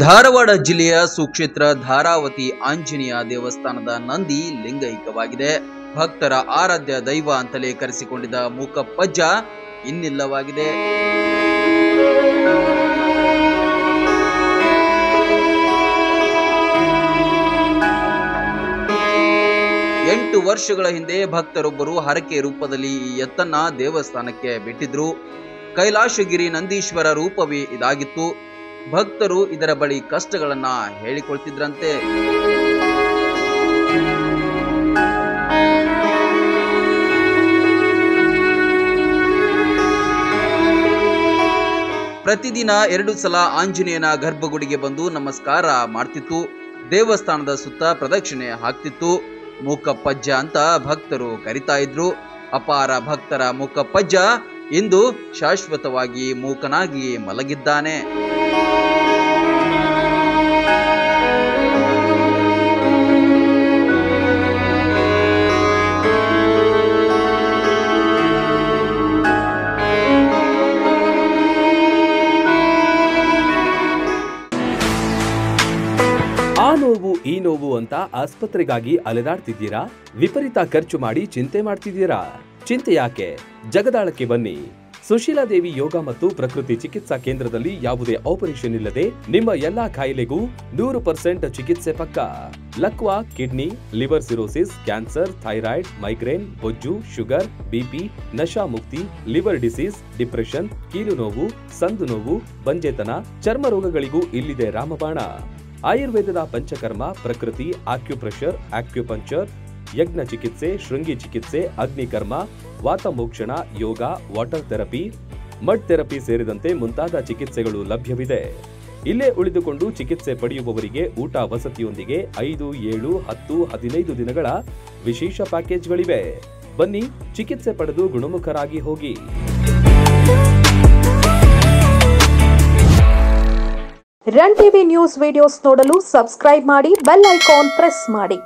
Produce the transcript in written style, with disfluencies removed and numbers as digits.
ಧಾರವಾಡ ಜಿಲ್ಲೆಯ ಸುಕ್ಷೇತ್ರ ಧಾರಾವತಿ ಆಂಜನೇಯ ದೇವಸ್ಥಾನದ ನಂದಿ ಲಿಂಗೈಕ್ಯವಾಗಿದೆ. ಭಕ್ತರ ಆರಾಧ್ಯ ದೈವ ಅಂತಲೇ ಕರೆಸಿಕೊಂಡಿದ್ದ ಮೂಕಪ್ಪಜ್ಜ ಇನ್ನಿಲ್ಲವಾಗಿದೆ. ಎಂಟು ವರ್ಷಗಳ ಹಿಂದೆ ಭಕ್ತರೊಬ್ಬರು ಹರಕೆ ರೂಪದಲ್ಲಿ ಈ ಎತ್ತನ್ನ ದೇವಸ್ಥಾನಕ್ಕೆ ಬಿಟ್ಟಿದ್ರು. ಕೈಲಾಶಗಿರಿ ನಂದೀಶ್ವರ ರೂಪವೇ ಇದಾಗಿತ್ತು. ಭಕ್ತರು ಇದರ ಬಳಿ ಕಷ್ಟಗಳನ್ನ ಹೇಳಿಕೊಳ್ತಿದ್ರಂತೆ. ಪ್ರತಿದಿನ 2 ಸಲ ಆಂಜನೇಯನ ಗರ್ಭಗುಡಿಗೆ ಬಂದು ನಮಸ್ಕಾರ ಮಾಡ್ತಿತ್ತು. ದೇವಸ್ಥಾನದ ಸುತ್ತ ಪ್ರದಕ್ಷಿಣೆ ಹಾಕ್ತಿತ್ತು. ಮೂಕಪ್ಪಜ್ಜ ಅಂತ ಭಕ್ತರು ಕರಿತಾ ಇದ್ರು. ಅಪಾರ ಭಕ್ತರ ಮೂಕಪ್ಪಜ್ಜ ಇಂದು ಶಾಶ್ವತವಾಗಿ ಮೂಕನಾಗಿ ಮಲಗಿದ್ದಾನೆ. ಆ ನೋವು ಈ ನೋವು ಅಂತ ಆಸ್ಪತ್ರೆಗಾಗಿ ಅಲೆದಾಡ್ತಿದ್ದೀರಾ? ವಿಪರೀತ ಖರ್ಚು ಮಾಡಿ ಚಿಂತೆ ಮಾಡ್ತಿದ್ದೀರಾ? ಚಿಂತೆ ಯಾಕೆ? ಜಗದಾಳಕ್ಕೆ ಬನ್ನಿ. ಸುಶೀಲಾದೇವಿ ಯೋಗ ಮತ್ತು ಪ್ರಕೃತಿ ಚಿಕಿತ್ಸಾ ಕೇಂದ್ರದಲ್ಲಿ ಯಾವುದೇ ಆಪರೇಷನ್ ಇಲ್ಲದೆ ನಿಮ್ಮ ಎಲ್ಲಾ ಕಾಯಿಲೆಗೂ 100% ಚಿಕಿತ್ಸೆ ಪಕ್ಕ. ಲಕ್ವಾ, kidney, liver cirrhosis, cancer, thyroid, migraine, ಬೊಜ್ಜು, ಶುಗರ್, ಬಿಪಿ, ನಶಾ ಮುಕ್ತಿ, ಲಿವರ್ ಡಿಸೀಸ್, ಡಿಪ್ರೆಷನ್, ಕೀಲು ನೋವು, ಸಂದು ನೋವು, ಬಂಜೆತನ, ಚರ್ಮ ರೋಗಗಳಿಗೂ ಇಲ್ಲಿದೆ ರಾಮಬಾಣ. ಆಯುರ್ವೇದದ ಪಂಚಕರ್ಮ, ಪ್ರಕೃತಿ, ಆಕ್ಯುಪ್ರೆಷರ್, ಆಕ್ಯುಪಂಕ್ಚರ್, ಯಜ್ಞ ಚಿಕಿತ್ಸೆ, ಶೃಂಗಿ ಚಿಕಿತ್ಸೆ, ಅಗ್ನಿಕರ್ಮ, ವಾತಮೋಕ್ಷಣ, ಯೋಗ, ವಾಟರ್ ಥೆರಪಿ, ಮಡ್ ಥೆರಪಿ ಸೇರಿದಂತೆ ಮುಂತಾದ ಚಿಕಿತ್ಸೆಗಳು ಲಭ್ಯವಿದೆ. ಇಲ್ಲೇ ಉಳಿದುಕೊಂಡು ಚಿಕಿತ್ಸೆ ಪಡೆಯುವವರಿಗೆ ಊಟ ವಸತಿಯೊಂದಿಗೆ 5, 7, 10, 15 ದಿನಗಳ ವಿಶೇಷ ಪ್ಯಾಕೇಜ್ಗಳಿವೆ. ಬನ್ನಿ, ಚಿಕಿತ್ಸೆ ಪಡೆದು ಗುಣಮುಖರಾಗಿ ಹೋಗಿ. ರನ್ ಟಿವಿ ನ್ಯೂಸ್ ವಿಡಿಯೋಸ್ ನೋಡಲು ಸಬ್ಸ್ಕ್ರೈಬ್ ಮಾಡಿ, ಬೆಲ್ ಐಕಾನ್ ಪ್ರೆಸ್ ಮಾಡಿ.